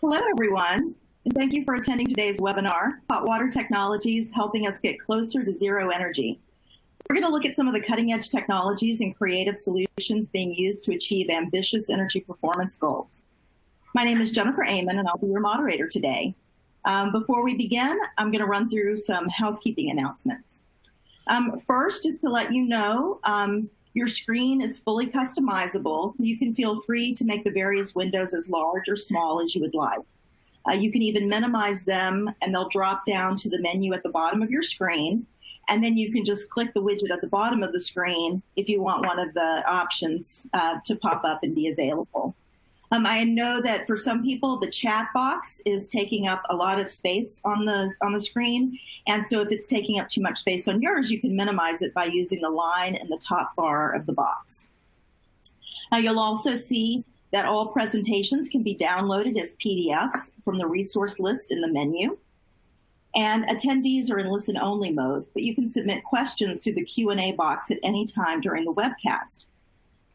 Hello, everyone, and thank you for attending today's webinar, Hot Water Technologies Helping Us Get Closer to Zero Energy. We're going to look at some of the cutting-edge technologies and creative solutions being used to achieve ambitious energy performance goals. My name is Jennifer Amon, and I'll be your moderator today. Before we begin, I'm going to run through some housekeeping announcements. First, just to let you know, your screen is fully customizable. You can feel free to make the various windows as large or small as you would like. You can even minimize them, and they'll drop down to the menu at the bottom of your screen. And then you can just click the widget at the bottom of the screen if you want one of the options to pop up and be available. I know that for some people, the chat box is taking up a lot of space on the screen. And so if it's taking up too much space on yours, you can minimize it by using the line in the top bar of the box. You'll also see that all presentations can be downloaded as PDFs from the resource list in the menu. And attendees are in listen-only mode, but you can submit questions through the Q&A box at any time during the webcast.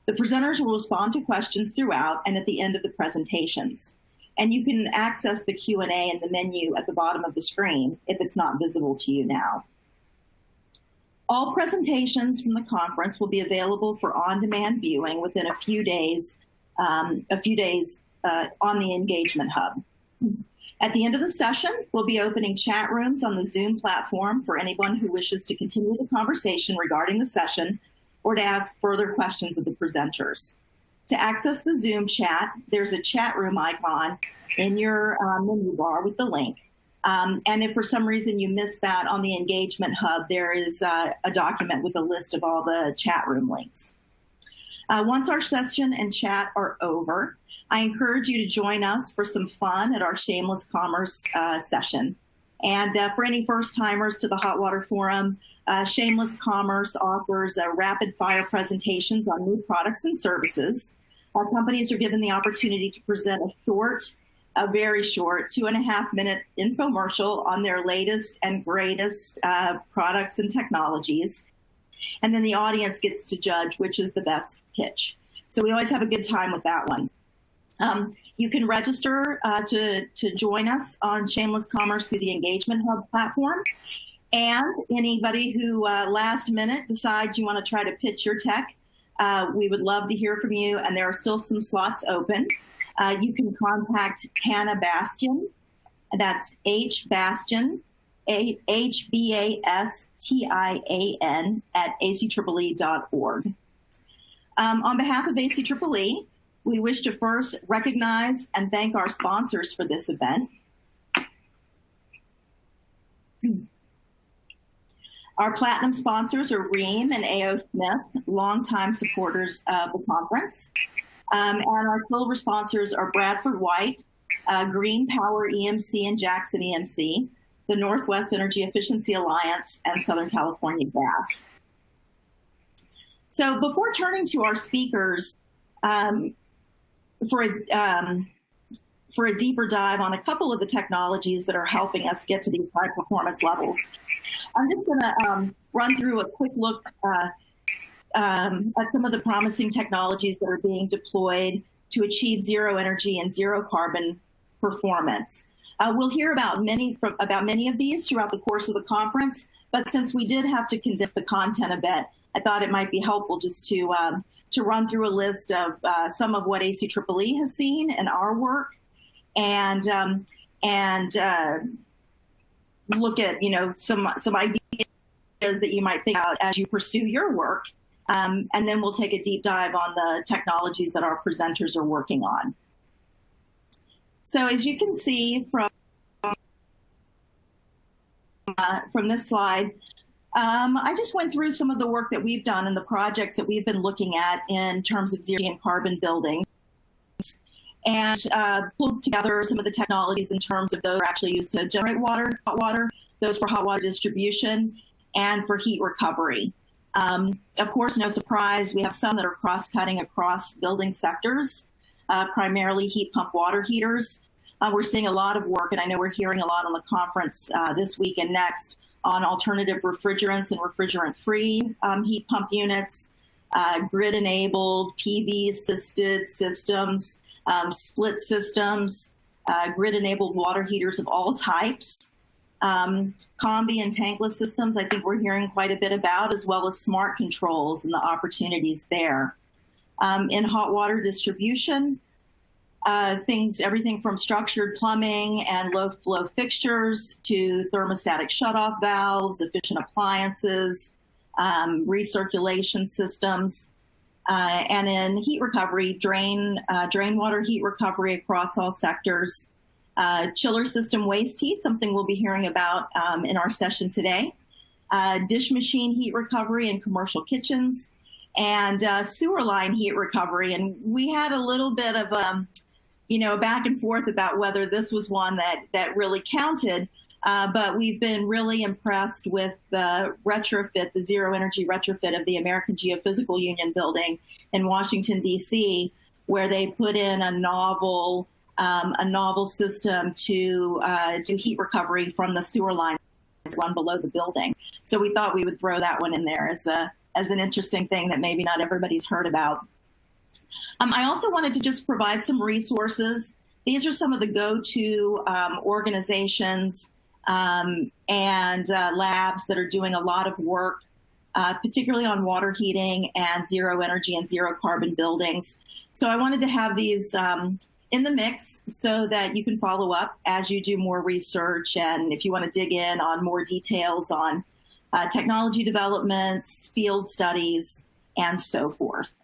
The presenters will respond to questions throughout and at the end of the presentations. And you can access the Q&A in the menu at the bottom of the screen if it's not visible to you now. All presentations from the conference will be available for on-demand viewing within a few days on the Engagement Hub. At the end of the session, we'll be opening chat rooms on the Zoom platform for anyone who wishes to continue the conversation regarding the session or to ask further questions of the presenters. To access the Zoom chat, there's a chat room icon in your menu bar with the link. And if for some reason you missed that on the Engagement Hub, there is a document with a list of all the chat room links. Once our session and chat are over, I encourage you to join us for some fun at our Shameless Commerce session. And for any first-timers to the Hot Water Forum, Shameless Commerce offers rapid-fire presentations on new products and services. Companies are given the opportunity to present a very short 2.5-minute infomercial on their latest and greatest products and technologies. And then the audience gets to judge which is the best pitch. So we always have a good time with that one. You can register to join us on Shameless Commerce through the Engagement Hub platform. And anybody who last minute decides you want to try to pitch your tech, we would love to hear from you, and there are still some slots open. You can contact Hannah Bastian, that's H. Bastian, HBASTIAN at acEEE.org. On behalf of ACEEE, we wish to first recognize and thank our sponsors for this event. Our platinum sponsors are Ream and A.O. Smith, longtime supporters of the conference. And our silver sponsors are Bradford White, Green Power EMC and Jackson EMC, the Northwest Energy Efficiency Alliance, and Southern California Gas. So before turning to our speakers, for a deeper dive on a couple of the technologies that are helping us get to these high performance levels, I'm just going to run through a quick look at some of the promising technologies that are being deployed to achieve zero energy and zero carbon performance. We'll hear about many of these throughout the course of the conference, but since we did have to condense the content a bit, I thought it might be helpful just to run through a list of some of what ACEEE has seen in our work, and look at some ideas that you might think about as you pursue your work, and then we'll take a deep dive on the technologies that our presenters are working on. So as you can see from this slide, I just went through some of the work that we've done and the projects that we've been looking at in terms of zero and carbon building, and pulled together some of the technologies in terms of those actually used to generate hot water, those for hot water distribution, and for heat recovery. Of course, no surprise, we have some that are cross-cutting across building sectors, primarily heat pump water heaters. We're seeing a lot of work, and I know we're hearing a lot on the conference this week and next on alternative refrigerants and refrigerant-free heat pump units, grid-enabled, PV-assisted systems, split systems, grid-enabled water heaters of all types, combi and tankless systems, I think we're hearing quite a bit about, as well as smart controls and the opportunities there. In hot water distribution, everything from structured plumbing and low flow fixtures to thermostatic shutoff valves, efficient appliances, recirculation systems, and in heat recovery, drain water heat recovery across all sectors, chiller system waste heat, something we'll be hearing about in our session today, dish machine heat recovery in commercial kitchens, and sewer line heat recovery. And we had a little bit of back and forth about whether this was one that really counted, but we've been really impressed with the retrofit, the zero energy retrofit of the American Geophysical Union building in Washington, D.C., where they put in a novel system to do heat recovery from the sewer line run below the building. So we thought we would throw that one in there as an interesting thing that maybe not everybody's heard about. I also wanted to just provide some resources. These are some of the go-to organizations and labs that are doing a lot of work, particularly on water heating and zero energy and zero carbon buildings. So I wanted to have these in the mix so that you can follow up as you do more research, and if you want to dig in on more details on technology developments, field studies, and so forth.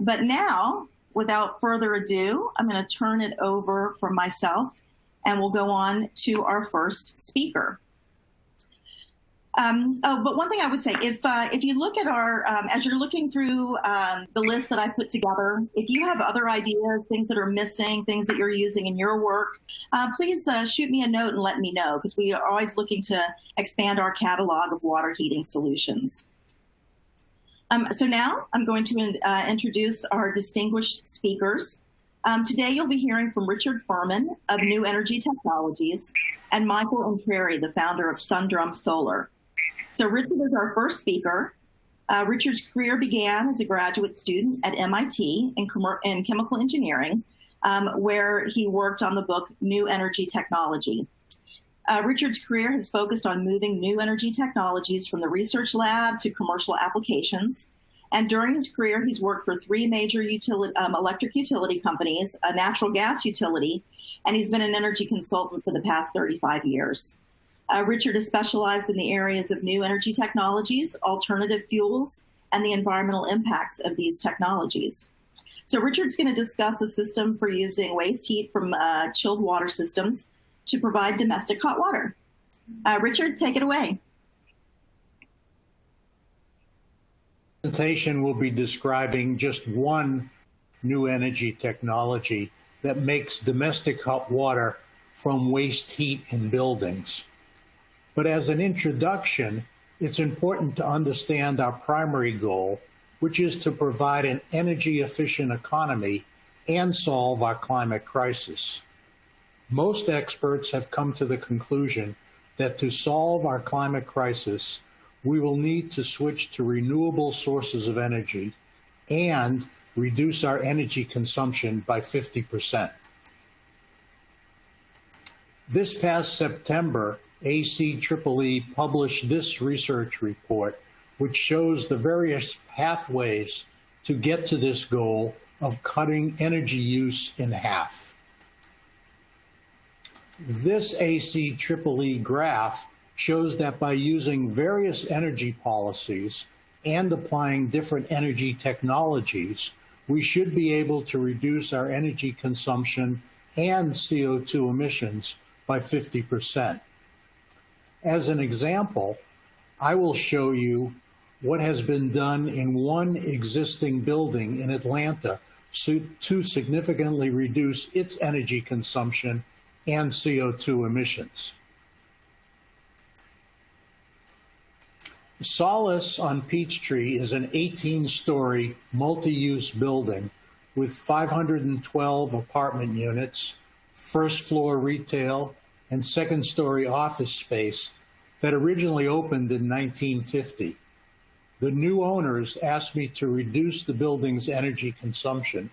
But now, without further ado, I'm going to turn it over from myself, and we'll go on to our first speaker. But one thing I would say, if you look at our, as you're looking through the list that I put together, if you have other ideas, things that are missing, things that you're using in your work, please shoot me a note and let me know, because we are always looking to expand our catalog of water heating solutions. So now I'm going to introduce our distinguished speakers. Today you'll be hearing from Richard Furman of New Energy Technologies and Michael Inverter, the founder of Sundrum Solar. So Richard is our first speaker. Richard's career began as a graduate student at MIT in chemical engineering, where he worked on the book New Energy Technology. Richard's career has focused on moving new energy technologies from the research lab to commercial applications. And during his career, he's worked for 3 major electric utility companies, a natural gas utility, and he's been an energy consultant for the past 35 years. Richard is specialized in the areas of new energy technologies, alternative fuels, and the environmental impacts of these technologies. So Richard's going to discuss a system for using waste heat from chilled water systems to provide domestic hot water. Richard, take it away. The presentation will be describing just one new energy technology that makes domestic hot water from waste heat in buildings. But as an introduction, it's important to understand our primary goal, which is to provide an energy-efficient economy and solve our climate crisis. Most experts have come to the conclusion that to solve our climate crisis, we will need to switch to renewable sources of energy and reduce our energy consumption by 50%. This past September, ACEEE published this research report, which shows the various pathways to get to this goal of cutting energy use in half. This ACEEE graph shows that by using various energy policies and applying different energy technologies, we should be able to reduce our energy consumption and CO2 emissions by 50%. As an example, I will show you what has been done in one existing building in Atlanta to significantly reduce its energy consumption and CO2 emissions. Solace on Peachtree is an 18-story multi-use building with 512 apartment units, first-floor retail, and second-story office space that originally opened in 1950. The new owners asked me to reduce the building's energy consumption.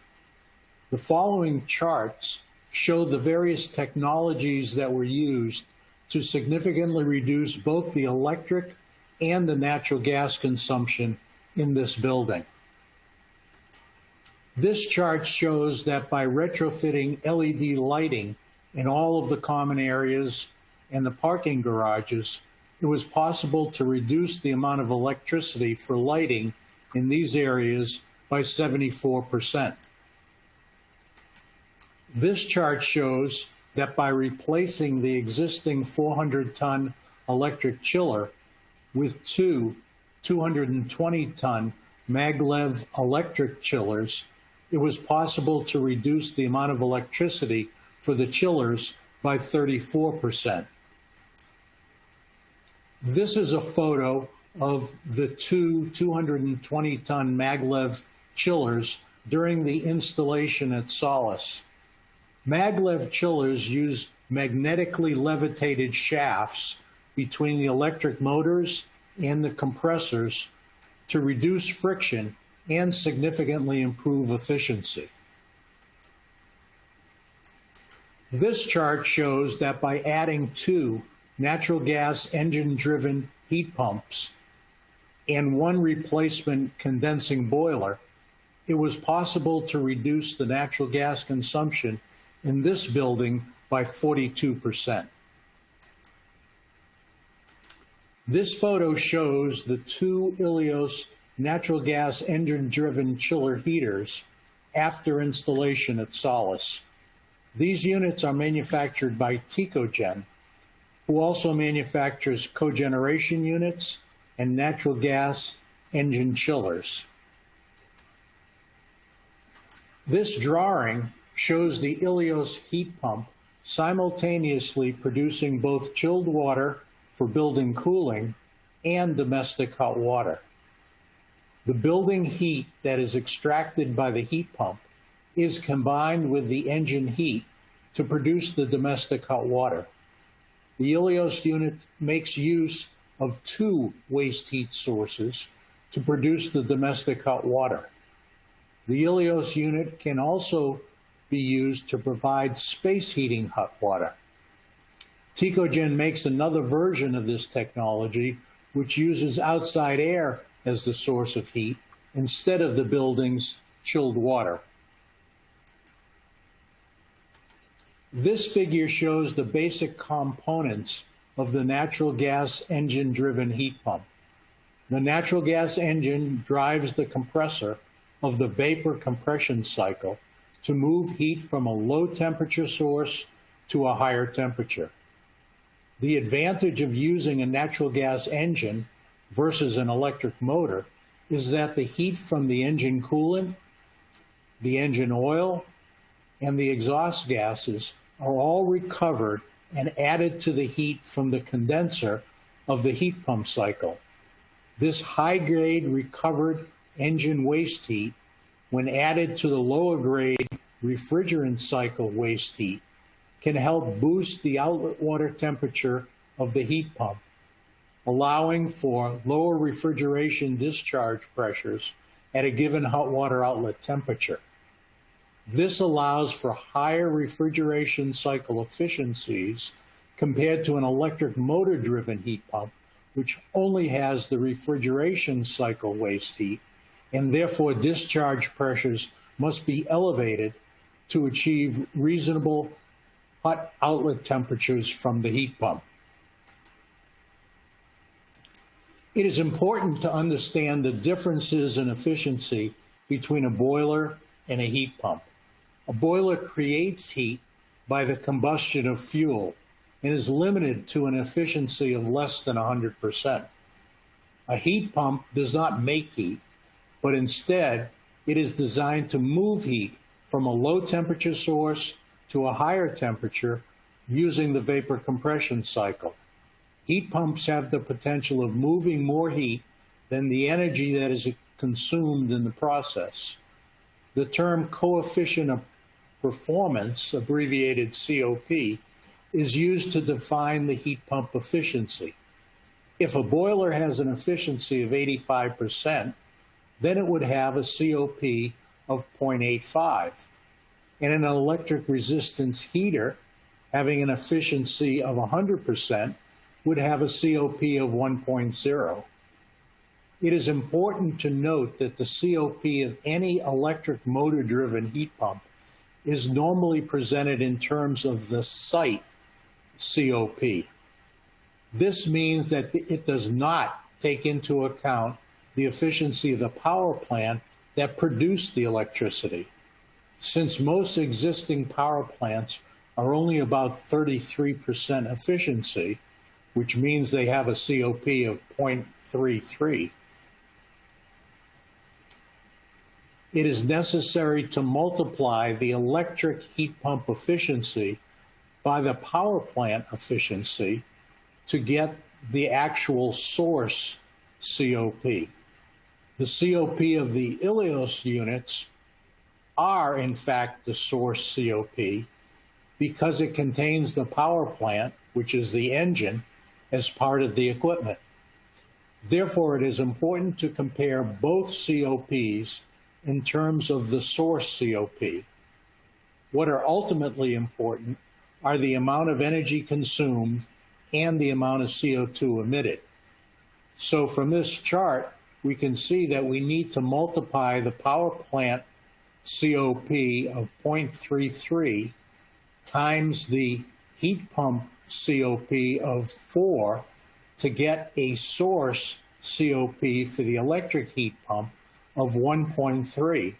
The following charts show the various technologies that were used to significantly reduce both the electric and the natural gas consumption in this building. This chart shows that by retrofitting LED lighting in all of the common areas and the parking garages, it was possible to reduce the amount of electricity for lighting in these areas by 74%. This chart shows that by replacing the existing 400-ton electric chiller with two 220-ton maglev electric chillers, it was possible to reduce the amount of electricity for the chillers by 34%. This is a photo of the two 220-ton maglev chillers during the installation at Solace. Maglev chillers use magnetically levitated shafts between the electric motors and the compressors to reduce friction and significantly improve efficiency. This chart shows that by adding two natural gas engine-driven heat pumps and one replacement condensing boiler, it was possible to reduce the natural gas consumption in this building by 42%. This photo shows the two Ilios natural gas engine-driven chiller heaters after installation at Solace. These units are manufactured by Tecogen, who also manufactures cogeneration units and natural gas engine chillers. This drawing shows the Ilios heat pump simultaneously producing both chilled water for building cooling and domestic hot water. The building heat that is extracted by the heat pump is combined with the engine heat to produce the domestic hot water. The Ilios unit makes use of two waste heat sources to produce the domestic hot water. The Ilios unit can also be used to provide space heating hot water. Tecogen makes another version of this technology, which uses outside air as the source of heat instead of the building's chilled water. This figure shows the basic components of the natural gas engine-driven heat pump. The natural gas engine drives the compressor of the vapor compression cycle to move heat from a low temperature source to a higher temperature. The advantage of using a natural gas engine versus an electric motor is that the heat from the engine coolant, the engine oil, and the exhaust gases are all recovered and added to the heat from the condenser of the heat pump cycle. This high-grade recovered engine waste heat, when added to the lower-grade refrigerant cycle waste heat, can help boost the outlet water temperature of the heat pump, allowing for lower refrigeration discharge pressures at a given hot water outlet temperature. This allows for higher refrigeration cycle efficiencies compared to an electric motor-driven heat pump, which only has the refrigeration cycle waste heat, and therefore discharge pressures must be elevated to achieve reasonable hot outlet temperatures from the heat pump. It is important to understand the differences in efficiency between a boiler and a heat pump. A boiler creates heat by the combustion of fuel and is limited to an efficiency of less than 100%. A heat pump does not make heat, but instead it is designed to move heat from a low temperature source to a higher temperature using the vapor compression cycle. Heat pumps have the potential of moving more heat than the energy that is consumed in the process. The term coefficient of performance, abbreviated COP, is used to define the heat pump efficiency. If a boiler has an efficiency of 85%, then it would have a COP of 0.85. And an electric resistance heater having an efficiency of 100% would have a COP of 1.0. It is important to note that the COP of any electric motor-driven heat pump is normally presented in terms of the site COP. This means that it does not take into account the efficiency of the power plant that produced the electricity. Since most existing power plants are only about 33% efficiency, which means they have a COP of 0.33, it is necessary to multiply the electric heat pump efficiency by the power plant efficiency to get the actual source COP. The COP of the Ilios units are, in fact, the source COP because it contains the power plant, which is the engine, as part of the equipment. Therefore, it is important to compare both COPs in terms of the source COP. What are ultimately important are the amount of energy consumed and the amount of CO2 emitted. So from this chart, we can see that we need to multiply the power plant COP of 0.33 times the heat pump COP of 4 to get a source COP for the electric heat pump of 1.3.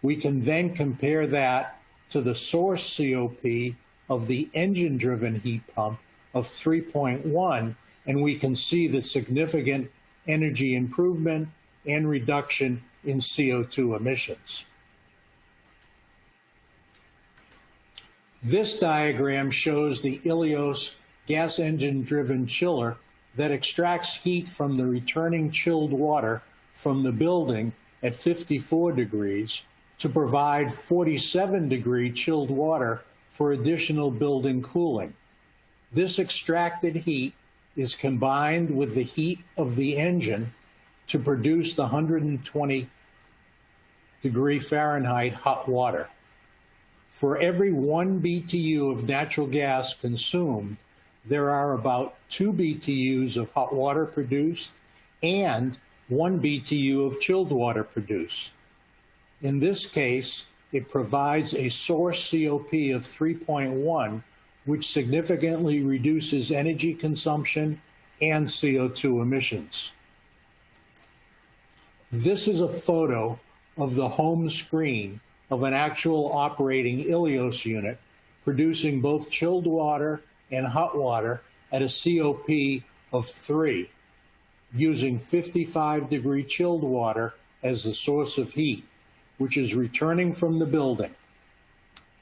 We can then compare that to the source COP of the engine-driven heat pump of 3.1, and we can see the significant energy improvement and reduction in CO2 emissions. This diagram shows the Ilios gas engine-driven chiller that extracts heat from the returning chilled water from the building at 54 degrees to provide 47-degree chilled water for additional building cooling. This extracted heat is combined with the heat of the engine to produce the 120-degree Fahrenheit hot water. For every 1 BTU of natural gas consumed, there are about 2 BTUs of hot water produced and 1 BTU of chilled water produced. In this case, it provides a source COP of 3.1, which significantly reduces energy consumption and CO2 emissions. This is a photo of the home screen of an actual operating Ilios unit producing both chilled water and hot water at a COP of 3, using 55-degree chilled water as the source of heat, which is returning from the building.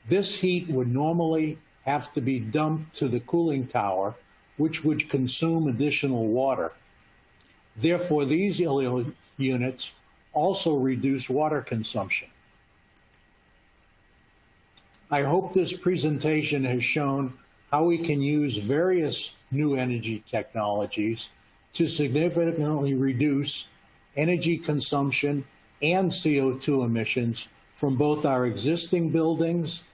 This heat would normally have to be dumped to the cooling tower, which would consume additional water. Therefore, these Ilios units also reduce water consumption. I hope this presentation has shown how we can use various new energy technologies to significantly reduce energy consumption and CO2 emissions from both our existing buildings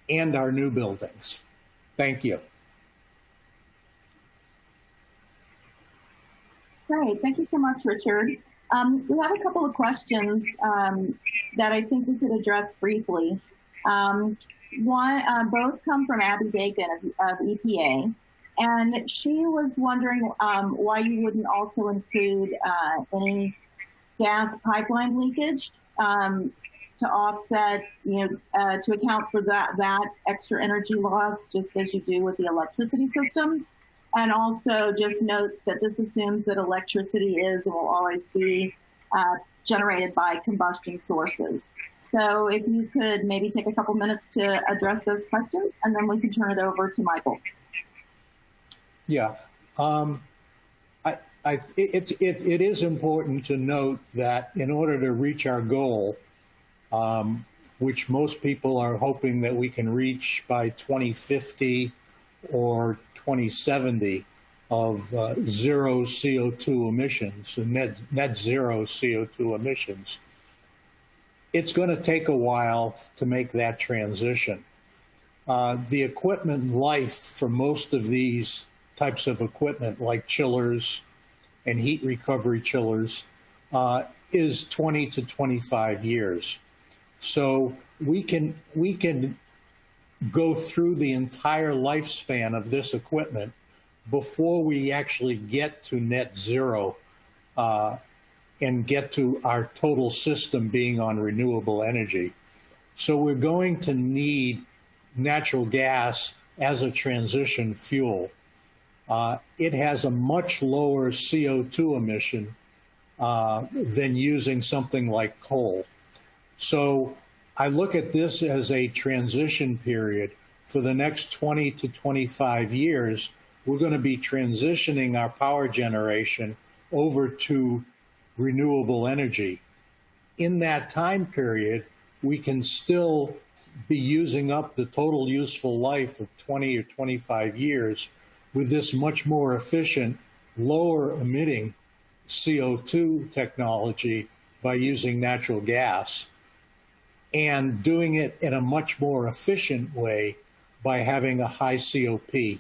and our new buildings. Thank you. Great. Thank you so much, Richard. We have a couple of questions that I think we could address briefly. Both come from Abby Bacon of EPA, and she was wondering why you wouldn't also include any gas pipeline leakage to offset, to account for that extra energy loss, just as you do with the electricity system. And also just notes that this assumes that electricity is and will always be generated by combustion sources. So if you could maybe take a couple minutes to address those questions, and then we can turn it over to Michael. Yeah, it is important to note that in order to reach our goal, which most people are hoping that we can reach by 2050 or 2070 of zero CO2 emissions, net zero CO2 emissions, it's going to take a while to make that transition. The equipment life for most of these types of equipment, like chillers and heat recovery chillers, is 20 to 25 years. So we can go through the entire lifespan of this equipment before we actually get to net zero and get to our total system being on renewable energy. So we're going to need natural gas as a transition fuel. It has a much lower CO2 emission than using something like coal. So I look at this as a transition period. For the next 20 to 25 years, we're going to be transitioning our power generation over to renewable energy. In that time period, we can still be using up the total useful life of 20 or 25 years with this much more efficient, lower emitting CO2 technology by using natural gas, and doing it in a much more efficient way by having a high COP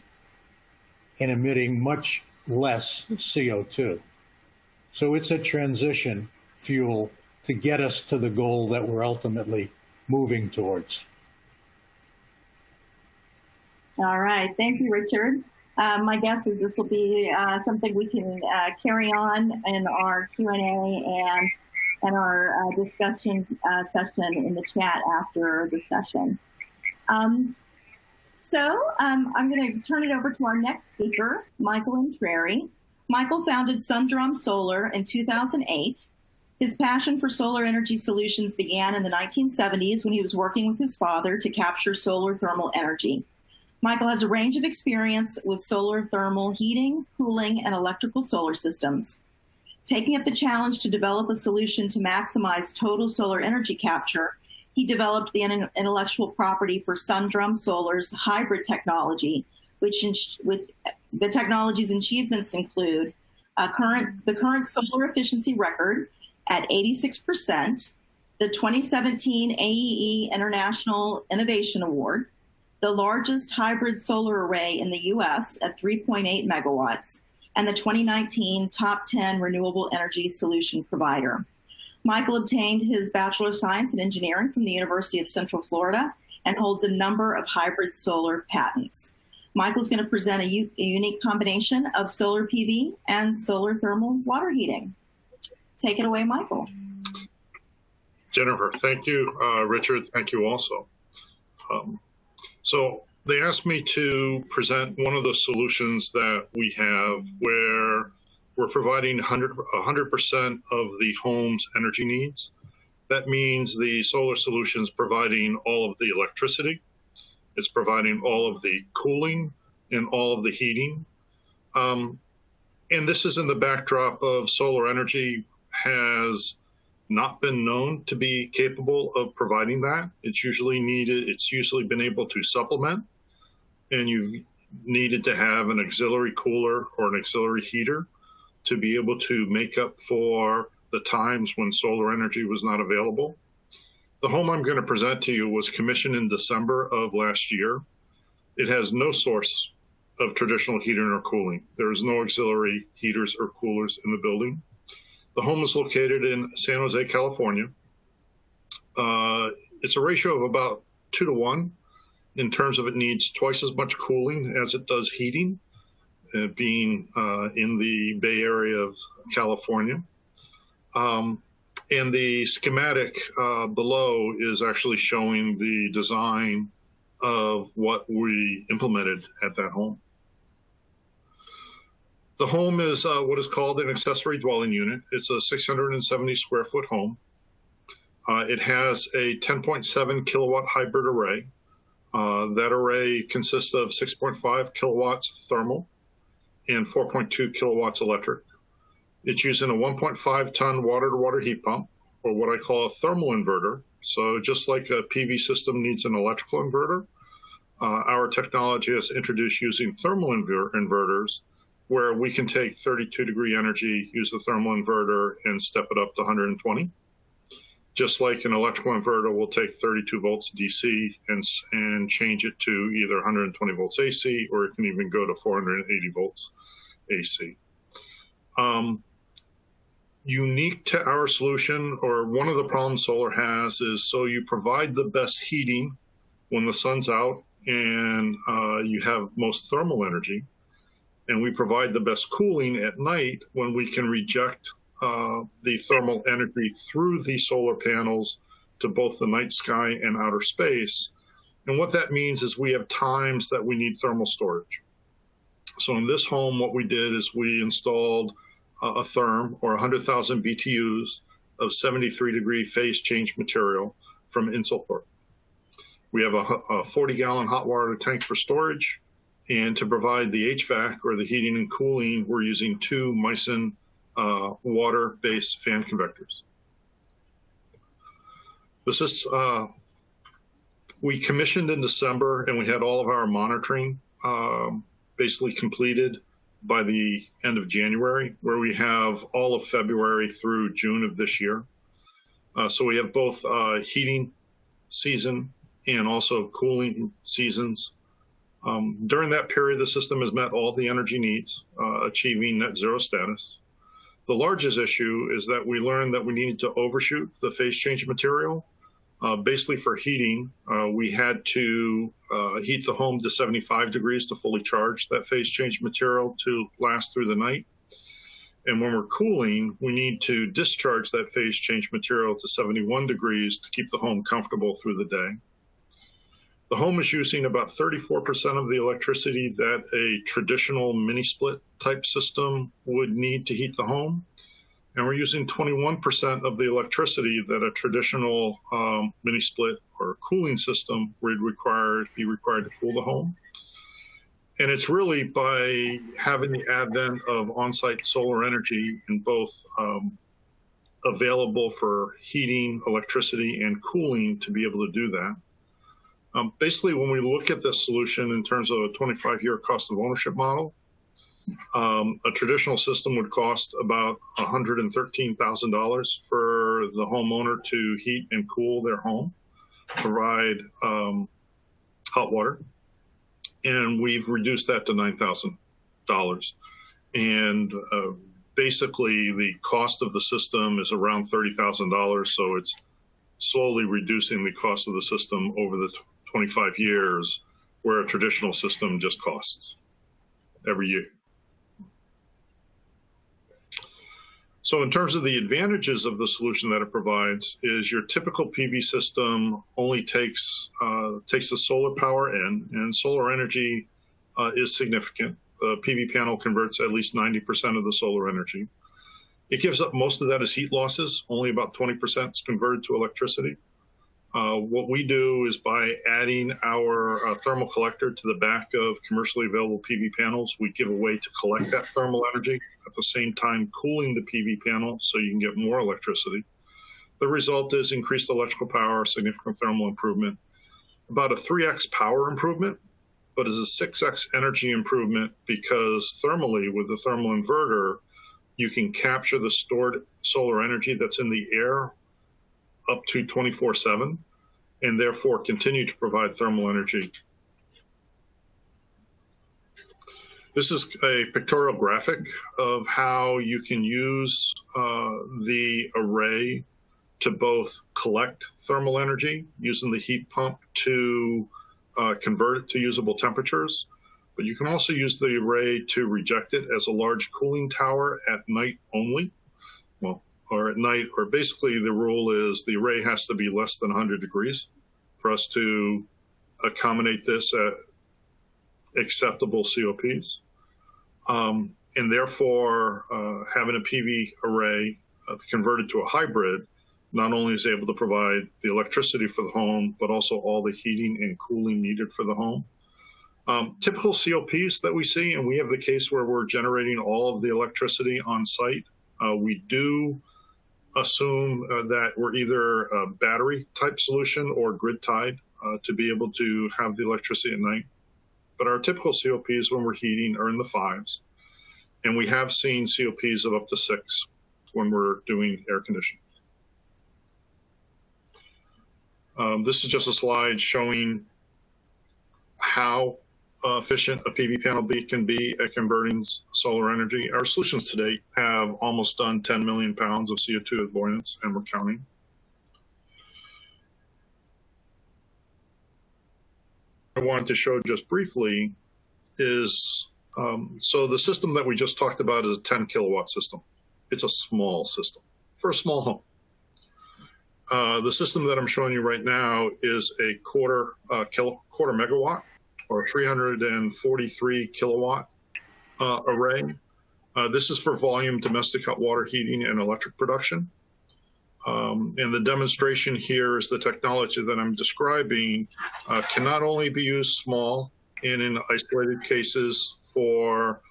and emitting much less CO2. So it's a transition fuel to get us to the goal that we're ultimately moving towards. All right. Thank you, Richard. My guess is this will be something we can carry on in our Q&A and our discussion session in the chat after the session. So I'm going to turn it over to our next speaker, Michael Intreri. Michael founded Sundrum Solar in 2008. His passion for solar energy solutions began in the 1970s when he was working with his father to capture solar thermal energy. Michael has a range of experience with solar thermal heating, cooling, and electrical solar systems. Taking up the challenge to develop a solution to maximize total solar energy capture, he developed the intellectual property for Sundrum Solar's hybrid technology, which with the technology's achievements include the current solar efficiency record at 86%, the 2017 AEE International Innovation Award, the largest hybrid solar array in the U.S. at 3.8 megawatts, and the 2019 Top 10 Renewable Energy Solution Provider. Michael obtained his Bachelor of Science in Engineering from the University of Central Florida and holds a number of hybrid solar patents. Michael's going to present a unique combination of solar PV and solar thermal water heating. Take it away, Michael. Jennifer, thank you. Richard, thank you also. So they asked me to present one of the solutions that we have where we're providing 100% of the home's energy needs. That means the solar solution is providing all of the electricity. It's providing all of the cooling and all of the heating. And this is in the backdrop of solar energy has not been known to be capable of providing that. It's usually been able to supplement, and you've needed to have an auxiliary cooler or an auxiliary heater to be able to make up for the times when solar energy was not available. The home I'm going to present to you was commissioned in December of last year. It has no source of traditional heating or cooling. There is no auxiliary heaters or coolers in the building. The home is located in San Jose, California. It's a ratio of about 2 to 1 in terms of it needs twice as much cooling as it does heating, being in the Bay Area of California. And the schematic below is actually showing the design of what we implemented at that home. The home is what is called an accessory dwelling unit. It's a 670 square foot home. It has a 10.7 kilowatt hybrid array. That array consists of 6.5 kilowatts thermal and 4.2 kilowatts electric. It's using a 1.5 ton water-to-water heat pump, or what I call a thermal inverter. So just like a PV system needs an electrical inverter, our technology is introduced using thermal inverters, where we can take 32-degree energy, use the thermal inverter, and step it up to 120. Just like an electrical inverter will take 32 volts DC and change it to either 120 volts AC, or it can even go to 480 volts AC. Unique to our solution, or one of the problems solar has, is so you provide the best heating when the sun's out and you have most thermal energy, and we provide the best cooling at night when we can reject the thermal energy through the solar panels to both the night sky and outer space. And what that means is we have times that we need thermal storage. So in this home, what we did is we installed a therm, or 100,000 BTUs of 73-degree phase change material from Inverter. We have a 40-gallon hot water tank for storage, and to provide the HVAC, or the heating and cooling, we're using 2 Myson water-based fan convectors. This is, we commissioned in December, and we had all of our monitoring basically completed by the end of January, where we have all of February through June of this year. So we have both heating season and also cooling seasons. During that period, the system has met all the energy needs, achieving net zero status. The largest issue is that we learned that we needed to overshoot the phase change material. Basically for heating, we had to heat the home to 75 degrees to fully charge that phase change material to last through the night. And when we're cooling, we need to discharge that phase change material to 71 degrees to keep the home comfortable through the day. The home is using about 34% of the electricity that a traditional mini split type system would need to heat the home. And we're using 21% of the electricity that a traditional mini split or cooling system would be required to cool the home. And it's really by having the advent of on-site solar energy in both available for heating, electricity, and cooling to be able to do that. Basically, when we look at this solution in terms of a 25-year cost of ownership model, a traditional system would cost about $113,000 for the homeowner to heat and cool their home, provide hot water, and we've reduced that to $9,000. And basically, the cost of the system is around $30,000, so it's slowly reducing the cost of the system over the 25 years, where a traditional system just costs every year. So in terms of the advantages of the solution that it provides, is your typical PV system only takes the solar power in, and solar energy is significant. The PV panel converts at least 90% of the solar energy. It gives up most of that as heat losses. Only about 20% is converted to electricity. What we do is by adding our thermal collector to the back of commercially available PV panels, we give a way to collect that thermal energy, at the same time cooling the PV panel so you can get more electricity. The result is increased electrical power, significant thermal improvement, about a 3x power improvement, but is a 6x energy improvement, because thermally, with the thermal inverter, you can capture the stored solar energy that's in the air up to 24/7, and therefore continue to provide thermal energy. This is a pictorial graphic of how you can use the array to both collect thermal energy using the heat pump to convert it to usable temperatures, but you can also use the array to reject it as a large cooling tower at night only. Well, or at night, or basically the rule is the array has to be less than 100 degrees for us to accommodate this at acceptable COPs. And therefore, having a PV array converted to a hybrid not only is able to provide the electricity for the home, but also all the heating and cooling needed for the home. Typical COPs that we see, and we have the case where we're generating all of the electricity on site, we do assume that we're either a battery type solution or grid tied to be able to have the electricity at night. But our typical COPs when we're heating are in the 5s. And we have seen COPs of up to 6 when we're doing air conditioning. This is just a slide showing how efficient a PV panel can be at converting solar energy. Our solutions to date have almost done 10 million pounds of CO2 avoidance, and we're counting. I wanted to show just briefly is, so the system that we just talked about is a 10 kilowatt system. It's a small system for a small home. The system that I'm showing you right now is a quarter megawatt or 343 kilowatt array. This is for volume domestic hot water heating and electric production. And the demonstration here is the technology that I'm describing can not only be used small and in isolated cases for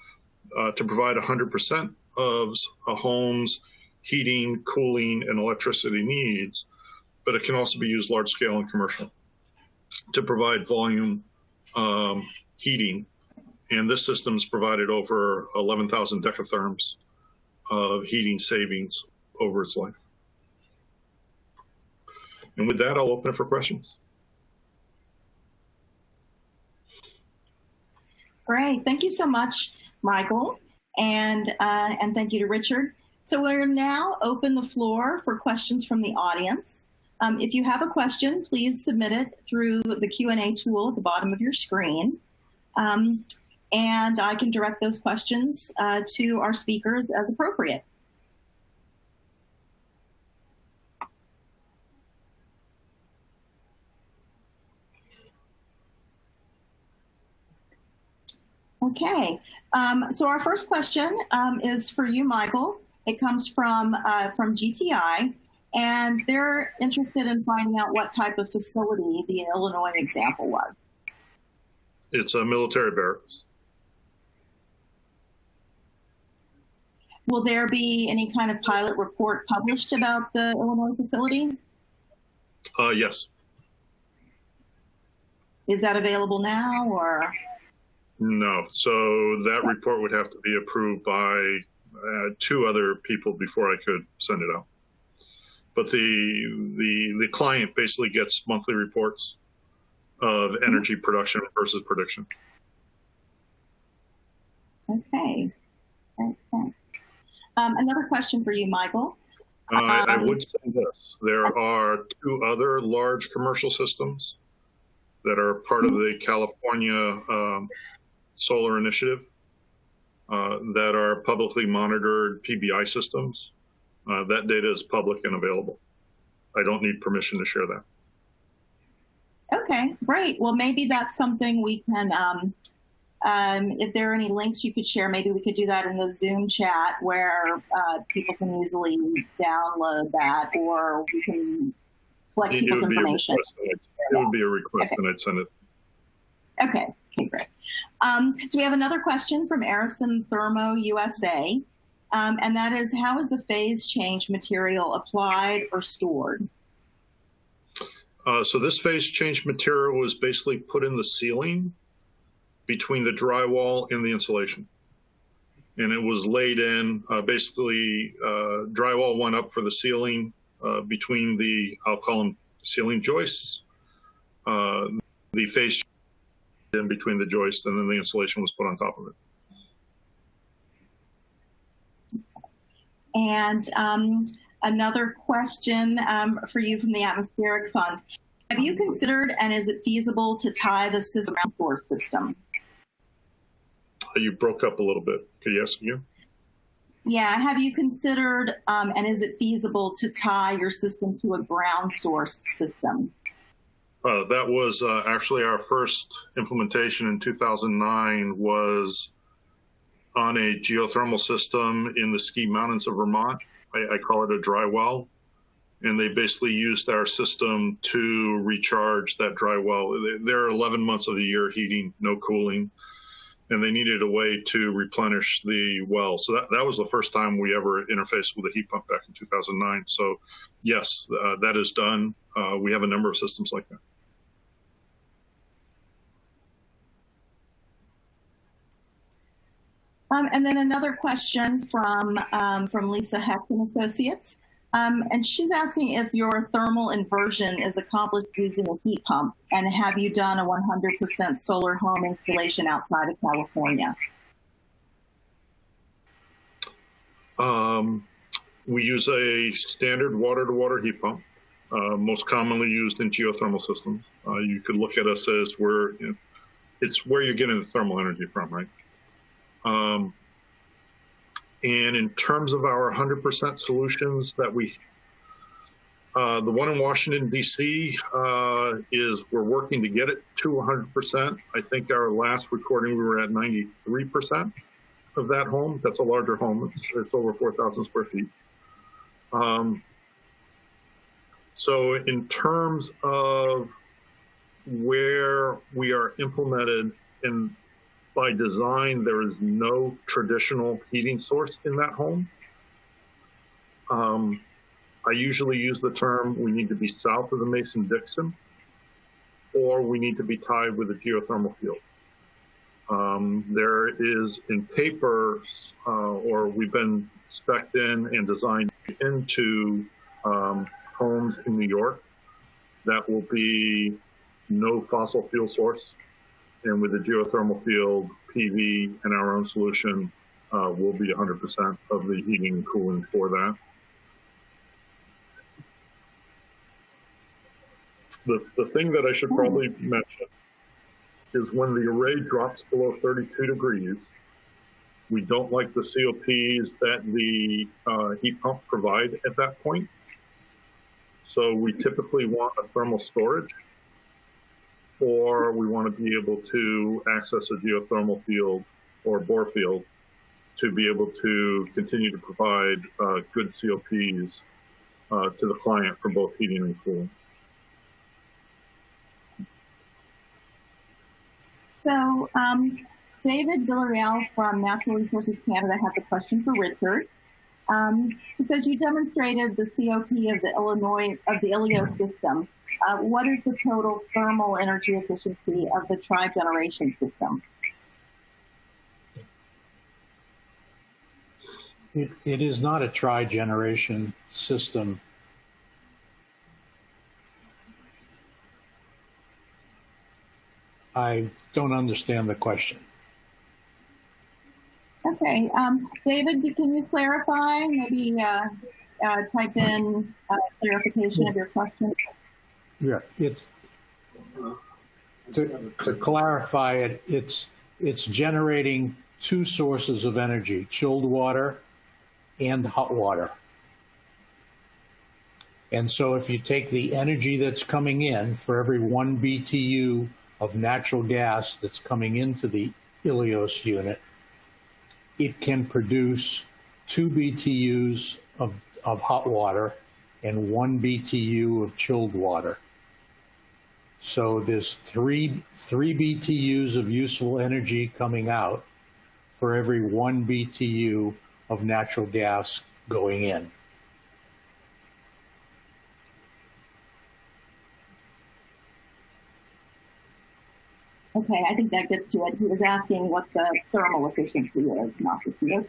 to provide 100% of a home's heating, cooling, and electricity needs, but it can also be used large scale and commercial to provide volume heating. And this system has provided over 11,000 decatherms of heating savings over its life. And with that, I'll open it for questions. Great. Thank you so much, Michael. And thank you to Richard. So we're now open the floor for questions from the audience. If you have a question, please submit it through the Q&A tool at the bottom of your screen. And I can direct those questions to our speakers as appropriate. Okay, so our first question is for you, Michael. It comes from GTI, and they're interested in finding out what type of facility the Illinois example was. It's a military barracks. Will there be any kind of pilot report published about the Illinois facility? Yes. Is that available now, or? No, so that report would have to be approved by 2 other people before I could send it out. But the client basically gets monthly reports of energy production versus prediction. Okay. Another question for you, Michael. I would say this. There are 2 other large commercial systems that are part of the California Solar Initiative that are publicly monitored PBI systems. That data is public and available. I don't need permission to share that. Okay, great. Well, maybe that's something we can, if there are any links you could share, maybe we could do that in the Zoom chat where people can easily download that, or we can collect people's information. It would be a request, and I'd send it. Okay, great. So we have another question from Ariston Thermo USA, and that is, how is the phase change material applied or stored? So this phase change material was basically put in the ceiling between the drywall and the insulation. And it was laid in, basically drywall went up for the ceiling between the, I'll call them ceiling joists. The phase in between the joists, and then the insulation was put on top of it. And another question for you from the Atmospheric Fund. Have you considered, and is it feasible to tie the system around source system? You broke up a little bit. Could you ask again? Yeah, have you considered, and is it feasible to tie your system to a ground source system? That was actually our first implementation in 2009 was on a geothermal system in the Ski Mountains of Vermont. I call it a dry well. And they basically used our system to recharge that dry well. There are 11 months of the year heating, no cooling, and they needed a way to replenish the well. So that was the first time we ever interfaced with a heat pump back in 2009. So yes, that is done. We have a number of systems like that. And then another question from Lisa Heck and Associates. And she's asking if your thermal inversion is accomplished using a heat pump, and have you done a 100% solar home installation outside of California? We use a standard water-to-water heat pump, most commonly used in geothermal systems. You could look at us as it's where you're getting the thermal energy from, right? And in terms of our 100% solutions that the one in Washington, D.C. is we're working to get it to 100%. I think our last recording, we were at 93% of that home. That's a larger home. It's over 4,000 square feet. So in terms of where we are implemented, and by design, there is no traditional heating source in that home. I usually use the term, we need to be south of the Mason-Dixon, or we need to be tied with a geothermal field. There is in paper, or we've been spec'd in and designed into homes in New York that will be no fossil fuel source. And with the geothermal field, PV, and our own solution, will be 100% of the heating and cooling for that. The thing that I should probably mention is when the array drops below 32 degrees, we don't like the COPs that the heat pump provide at that point. So we typically want a thermal storage, or we want to be able to access a geothermal field or bore field to be able to continue to provide good COPs to the client for both heating and cooling. So David Villarreal from Natural Resources Canada has a question for Richard. He says, you demonstrated the COP of the Ilios system. What is the total thermal energy efficiency of the tri-generation system? It is not a tri-generation system. I don't understand the question. Okay, David, can you clarify? Maybe type in clarification of your question. Yeah, it's to clarify it. It's generating two sources of energy: chilled water and hot water. And so, if you take the energy that's coming in for every 1 BTU of natural gas that's coming into the Ilios unit, it can produce 2 BTUs of hot water and 1 BTU of chilled water. So there's three BTUs of useful energy coming out for every 1 BTU of natural gas going in. Okay, I think that gets to it. He was asking what the thermal efficiency is, not the COP.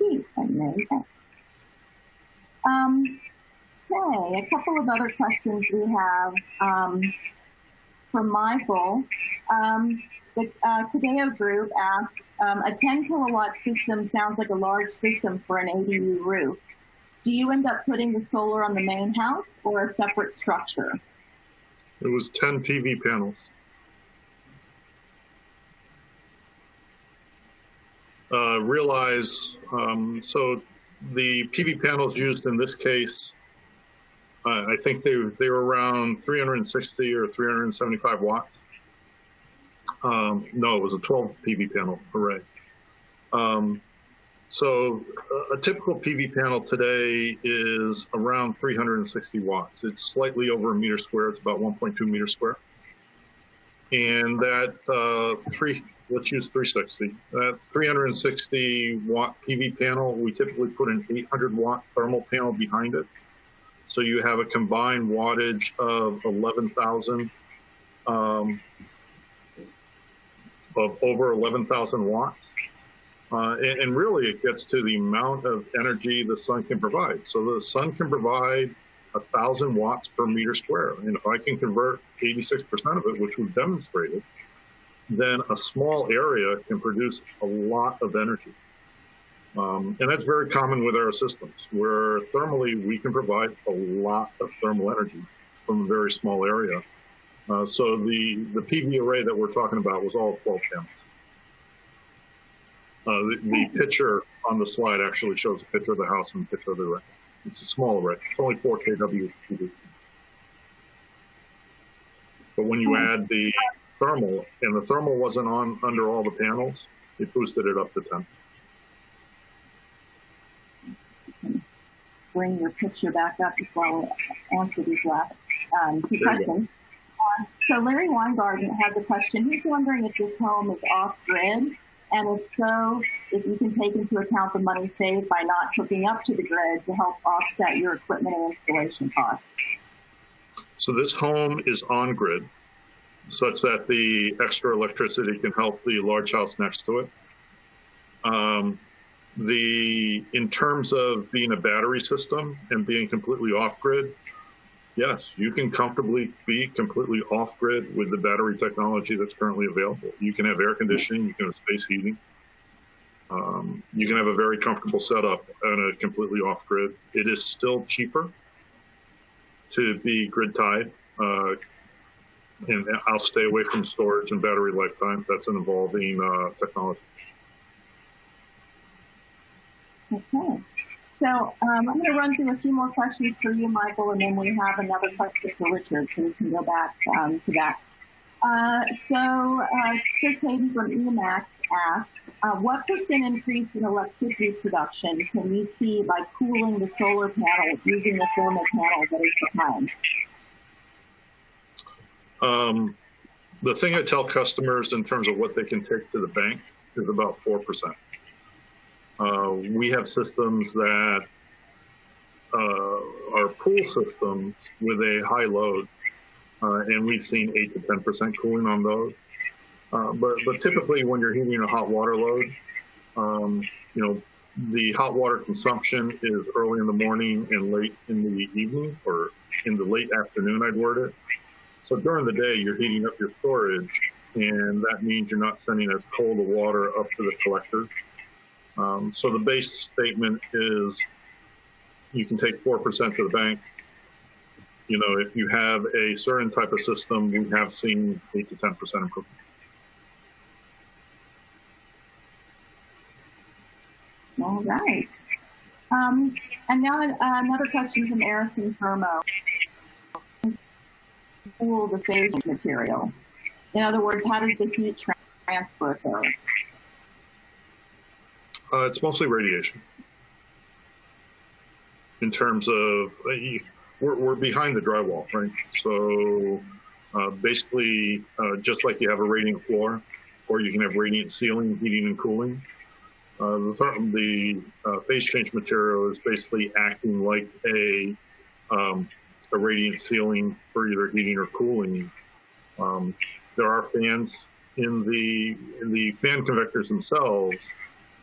Okay, a couple of other questions we have from Michael. The Cadeo group asks, a 10 kilowatt system sounds like a large system for an ADU roof. Do you end up putting the solar on the main house or a separate structure? It was 10 PV panels. So the PV panels used in this case, I think they were around 360 or 375 watts. No, it was a 12 PV panel array. So a typical PV panel today is around 360 watts. It's slightly over a meter square. It's about 1.2 meters square. And that let's use 360. That 360 watt PV panel, we typically put an 800 watt thermal panel behind it. So you have a combined wattage of 11,000, of over 11,000 watts. And really it gets to the amount of energy the sun can provide. So the sun can provide 1,000 watts per meter square. And if I can convert 86% of it, which we've demonstrated, then a small area can produce a lot of energy. And that's very common with our systems, where thermally we can provide a lot of thermal energy from a very small area. So the PV array that we're talking about was all 12 panels. The picture on the slide actually shows a picture of the house and a picture of the array. It's a small array. It's only 4 kW PV. But when you add the thermal, and the thermal wasn't on under all the panels, it boosted it up to 10. Bring your picture back up just while we answer these last two questions. So Larry Weingarten has a question. He's wondering if this home is off-grid, and if so, if you can take into account the money saved by not hooking up to the grid to help offset your equipment and installation costs. So this home is on-grid, such that the extra electricity can help the large house next to it. In terms of being a battery system and being completely off-grid, yes, you can comfortably be completely off-grid with the battery technology that's currently available. You can have air conditioning, you can have space heating. You can have a very comfortable setup and a completely off-grid. It is still cheaper to be grid-tied. And I'll stay away from storage and battery lifetime. That's an evolving technology. Okay. So I'm going to run through a few more questions for you, Michael, and then we have another question for Richard, so we can go back to that. Chris Hayden from EMAX asked, what % increase in electricity production can we see by cooling the solar panel using the thermal panel that is behind? The thing I tell customers in terms of what they can take to the bank is about 4%. We have systems that are pool systems with a high load, and we've seen 8 to 10% cooling on those. But typically when you're heating a hot water load, the hot water consumption is early in the morning and late in the evening, or in the late afternoon, I'd word it. So during the day, you're heating up your storage, and that means you're not sending as cold a water up to the collector. So the base statement is you can take 4% to the bank. If you have a certain type of system, we have seen 8 to 10% improvement. All right. And now another question from Arison Fermo. Cool the phase material. In other words, how does the heat transfer occur? It's mostly radiation. In terms of, we're behind the drywall, right? So basically, just like you have a radiant floor, or you can have radiant ceiling, heating and cooling, the phase change material is basically acting like a radiant ceiling for either heating or cooling. There are fans in the fan convectors themselves.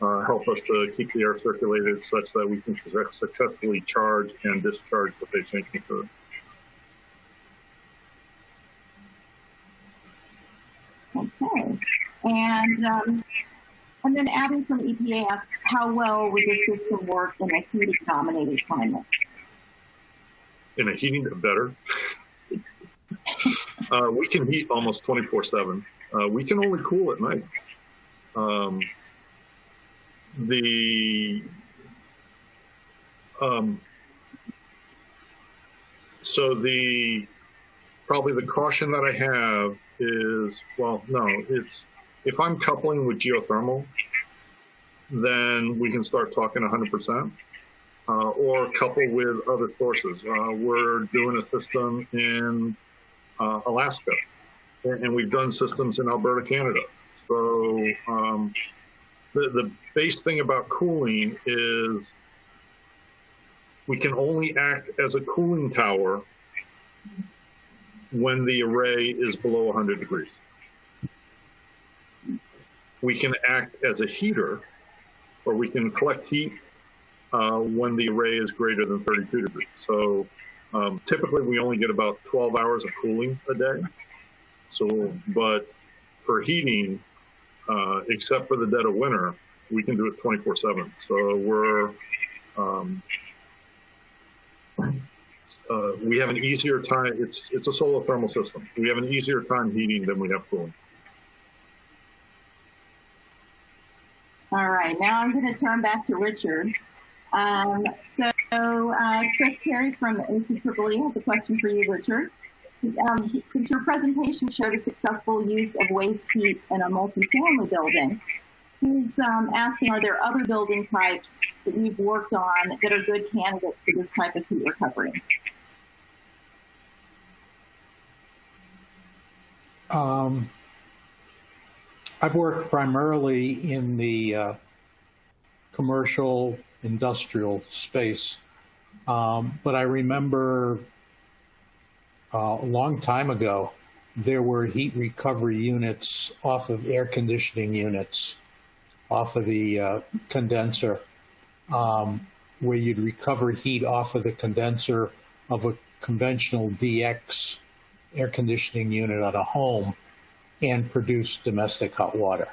Help us to keep the air circulated such that we can successfully charge and discharge the phase change material. Okay. And then Abby from EPA asks, how well would this system work in a heat-dominated climate? In a heating, better. We can heat almost 24/7. We can only cool at night. Probably the caution that I have is, it's if I'm coupling with geothermal, then we can start talking 100%, or couple with other sources. We're doing a system in Alaska, and we've done systems in Alberta, Canada. So the base thing about cooling is we can only act as a cooling tower when the array is below 100 degrees. We can act as a heater, or we can collect heat when the array is greater than 32 degrees. So Typically, we only get about 12 hours of cooling a day. So, but for heating, except for the dead of winter, we can do it 24/7. So we have an easier time. It's a solar thermal system. We have an easier time heating than we have cooling. All right, now I'm going to turn back to Richard. Chris Perry from ACEEE has a question for you, Richard. Since your presentation showed a successful use of waste heat in a multifamily building, he's asking, are there other building types that you've worked on that are good candidates for this type of heat recovery? I've worked primarily in the commercial industrial space, but I remember a long time ago there were heat recovery units off of air conditioning units, off of the condenser, where you'd recover heat off of the condenser of a conventional DX air conditioning unit at a home and produce domestic hot water.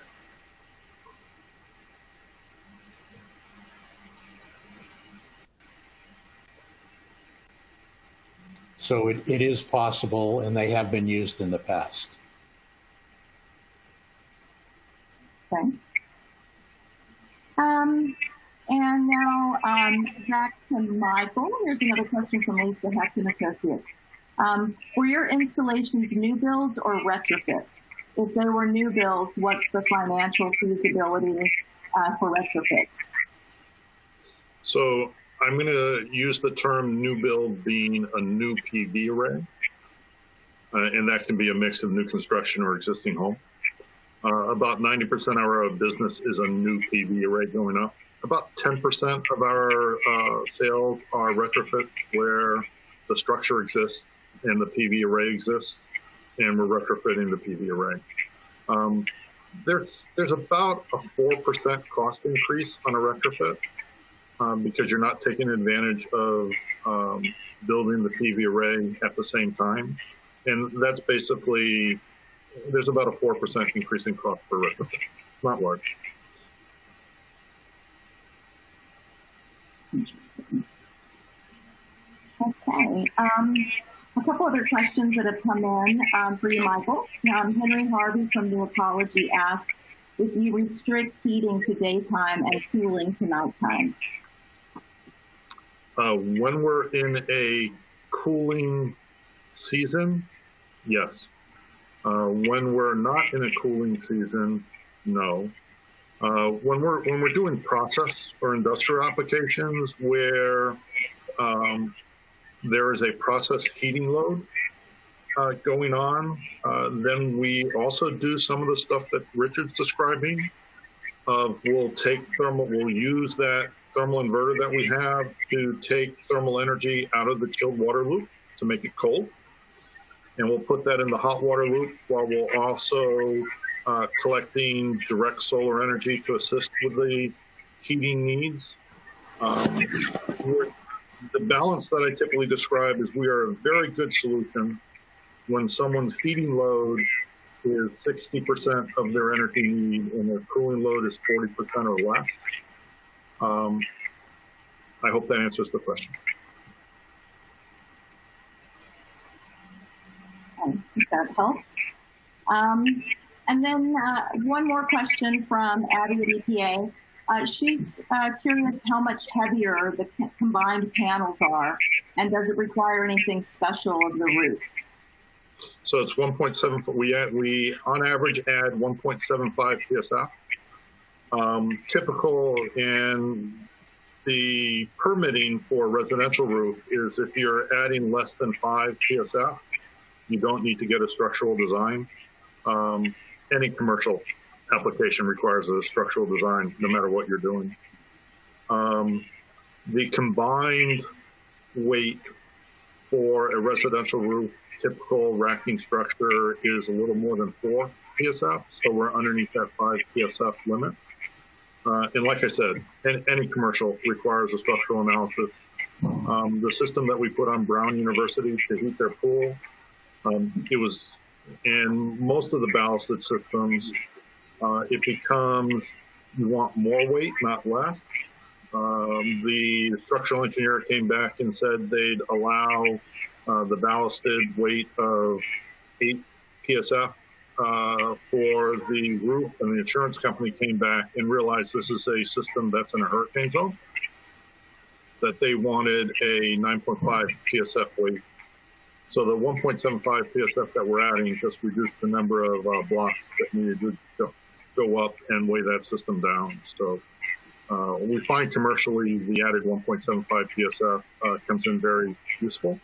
So it is possible, and they have been used in the past. Okay. And now back to Michael. Here's another question from Lisa Hecht and Associates. Were your installations new builds or retrofits? If they were new builds, what's the financial feasibility for retrofits? So I'm going to use the term new build being a new PV array, and that can be a mix of new construction or existing home. About 90% of our business is a new PV array going up. About 10% of our sales are retrofit, where the structure exists and the PV array exists, and we're retrofitting the PV array. There's about a 4% cost increase on a retrofit because you're not taking advantage of building the PV array at the same time. And that's basically, there's about a 4% increase in cost per retrofit. Not large. Interesting. Okay. A couple other questions that have come in for you, Michael. Henry Harvey from The Apology asks if you restrict heating to daytime and cooling to nighttime. When we're in a cooling season, yes. When we're not in a cooling season, no. When we're doing process or industrial applications where there is a process heating load going on, then we also do some of the stuff that Richard's describing. We'll use that thermal inverter that we have to take thermal energy out of the chilled water loop to make it cold. And we'll put that in the hot water loop while we'll also collecting direct solar energy to assist with the heating needs. The balance that I typically describe is we are a very good solution when someone's heating load is 60% of their energy need and their cooling load is 40% or less. I hope that answers the question. That helps. And then one more question from Abby at EPA. She's curious how much heavier the combined panels are, and does it require anything special of the roof? So it's 1.7. We on average add 1.75 PSF. Typical in the permitting for a residential roof is if you're adding less than 5 PSF, you don't need to get a structural design. Any commercial application requires a structural design, no matter what you're doing. The combined weight for a residential roof, typical racking structure, is a little more than 4 PSF, so we're underneath that 5 PSF limit. And like I said, any commercial requires a structural analysis The system that we put on Brown University to heat their pool, and most of the ballasted systems, it becomes, you want more weight, not less. The structural engineer came back and said they'd allow the ballasted weight of 8 PSF for the roof, and the insurance company came back and realized this is a system that's in a hurricane zone, that they wanted a 9.5 PSF weight. So the 1.75 PSF that we're adding just reduced the number of blocks that needed to go up and weigh that system down. So we find commercially the added 1.75 PSF comes in very useful.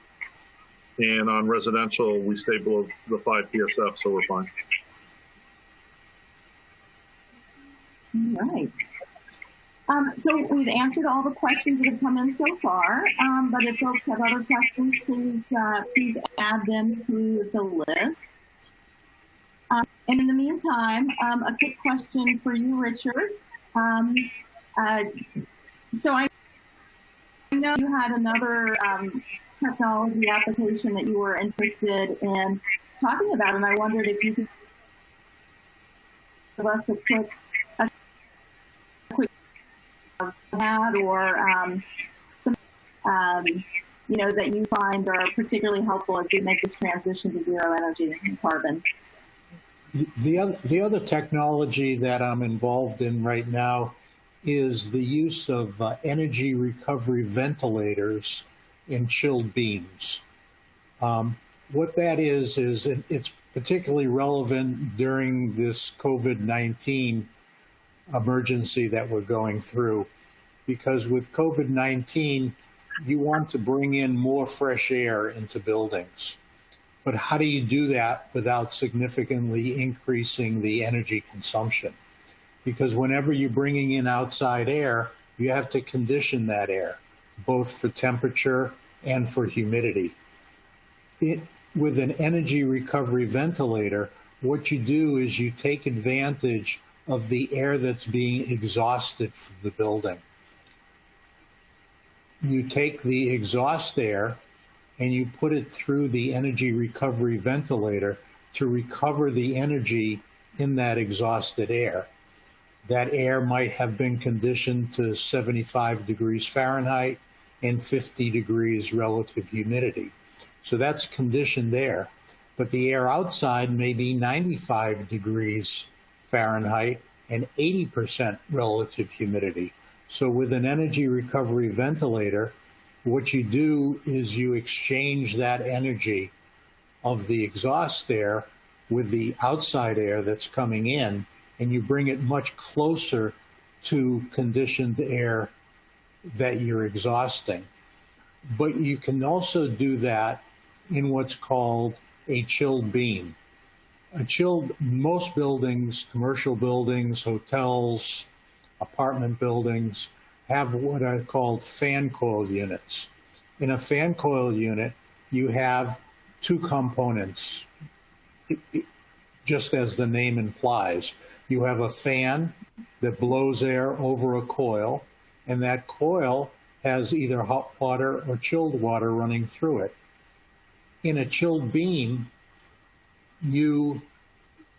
And on residential, we stay below the 5 PSF, so we're fine. All right. So we've answered all the questions that have come in so far, but if folks have other questions, please add them to the list. And in the meantime, a quick question for you, Richard. So I know you had another technology application that you were interested in talking about, and I wondered if you could give us a quick ad or some that you find are particularly helpful as we make this transition to zero energy and carbon. The other technology that I'm involved in right now is the use of energy recovery ventilators in chilled beams. What that is it's particularly relevant during this COVID-19 emergency that we're going through, because with COVID-19, you want to bring in more fresh air into buildings. But how do you do that without significantly increasing the energy consumption? Because whenever you're bringing in outside air, you have to condition that air, both for temperature and for humidity. With an energy recovery ventilator, what you do is you take advantage of the air that's being exhausted from the building. You take the exhaust air and you put it through the energy recovery ventilator to recover the energy in that exhausted air. That air might have been conditioned to 75 degrees Fahrenheit and 50 degrees relative humidity. So that's conditioned air. But the air outside may be 95 degrees Fahrenheit and 80% relative humidity. So with an energy recovery ventilator, what you do is you exchange that energy of the exhaust air with the outside air that's coming in, and you bring it much closer to conditioned air that you're exhausting. But you can also do that in what's called a chilled beam. Most buildings, commercial buildings, hotels, apartment buildings, have what are called fan coil units. In a fan coil unit, you have two components, just as the name implies. You have a fan that blows air over a coil, and that coil has either hot water or chilled water running through it. In a chilled beam, you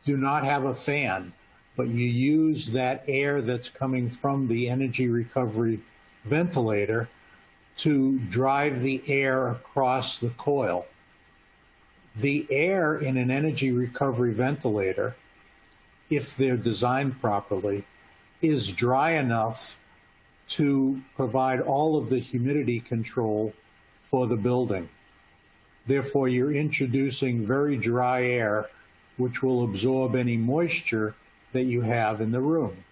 do not have a fan, but you use that air that's coming from the energy recovery ventilator to drive the air across the coil. The air in an energy recovery ventilator, if they're designed properly, is dry enough to provide all of the humidity control for the building. Therefore, you're introducing very dry air, which will absorb any moisture that you have in the room.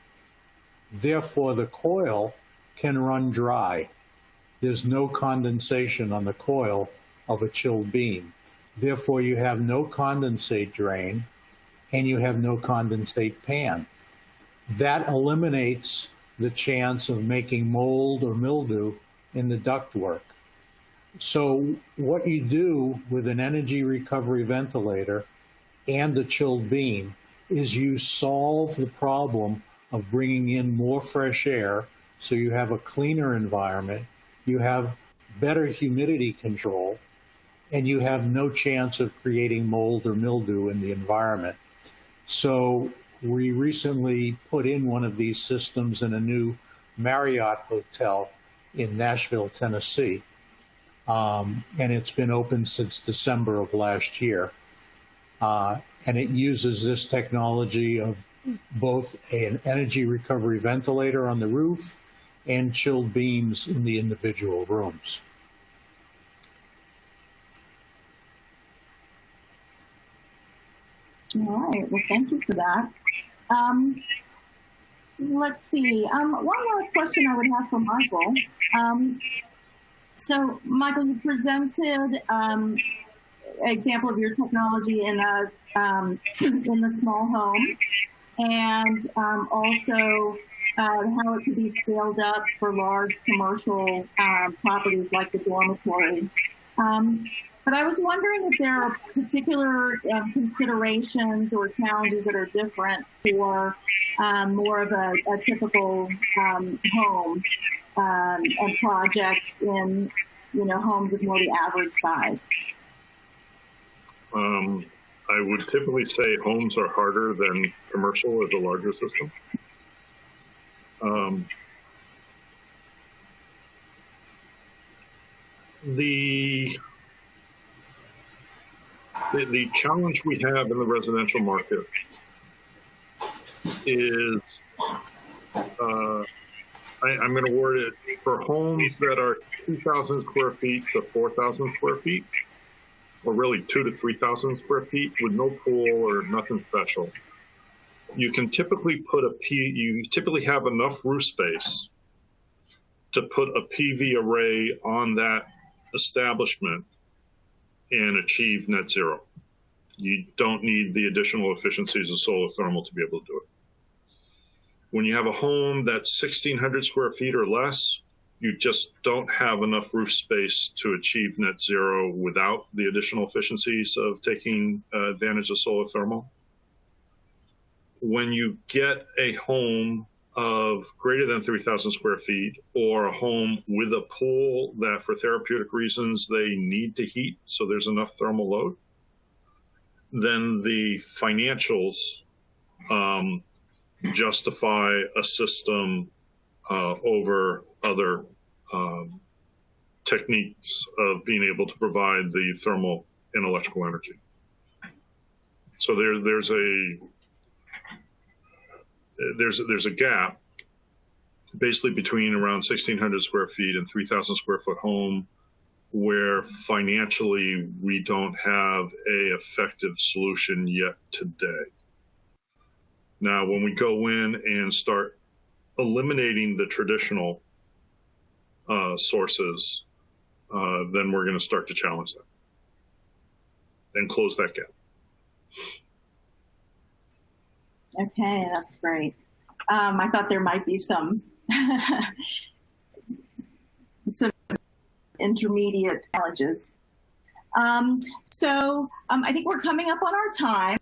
Therefore, the coil can run dry. There's no condensation on the coil of a chilled beam. Therefore, you have no condensate drain and you have no condensate pan. That eliminates the chance of making mold or mildew in the ductwork. So what you do with an energy recovery ventilator and a chilled beam is you solve the problem of bringing in more fresh air, so you have a cleaner environment, you have better humidity control, and you have no chance of creating mold or mildew in the environment. So we recently put in one of these systems in a new Marriott hotel in Nashville, Tennessee. And it's been open since December of last year. And it uses this technology of both an energy recovery ventilator on the roof and chilled beams in the individual rooms. All right. Well, thank you for that. Let's see. One more question I would have for Michael. So, Michael, you presented an example of your technology in a in the small home, and also how it could be scaled up for large commercial properties like the dormitory. But I was wondering if there are particular considerations or challenges that are different for more of a typical home and projects in, homes of more the average size. I would typically say homes are harder than commercial as a larger system. The challenge we have in the residential market is, I'm going to word it, for homes that are 2,000 square feet to 4,000 square feet, or really 2,000 to 3,000 square feet with no pool or nothing special. You can typically you typically have enough roof space to put a PV array on that establishment and achieve net zero. You don't need the additional efficiencies of solar thermal to be able to do it. When you have a home that's 1,600 square feet or less, you just don't have enough roof space to achieve net zero without the additional efficiencies of taking advantage of solar thermal. When you get a home of greater than 3,000 square feet, or a home with a pool that for therapeutic reasons they need to heat so there's enough thermal load, then the financials justify a system over other techniques of being able to provide the thermal and electrical energy. So there's a gap basically between around 1,600 square feet and 3,000 square foot home where financially we don't have a effective solution yet today. Now, when we go in and start eliminating the traditional sources, then we're going to start to challenge that and close that gap. Okay, that's great. I thought there might be some some intermediate challenges. So I think we're coming up on our time.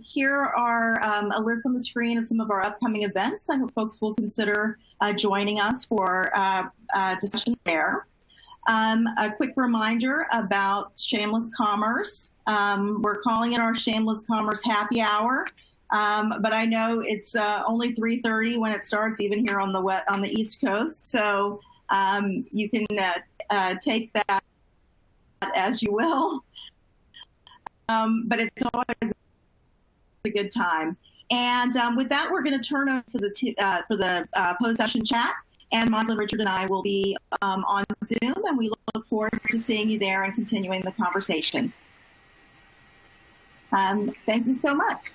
Here are a list on the screen of some of our upcoming events. I hope folks will consider joining us for discussions there. A quick reminder about shameless commerce. We're calling it our shameless commerce happy hour, but I know it's only 3:30 when it starts, even here on the East Coast. So you can take that as you will. But it's always a good time. And with that, we're going to turn over for the post-session chat. And Michael, Richard, and I will be on Zoom, and we look forward to seeing you there and continuing the conversation. Thank you so much.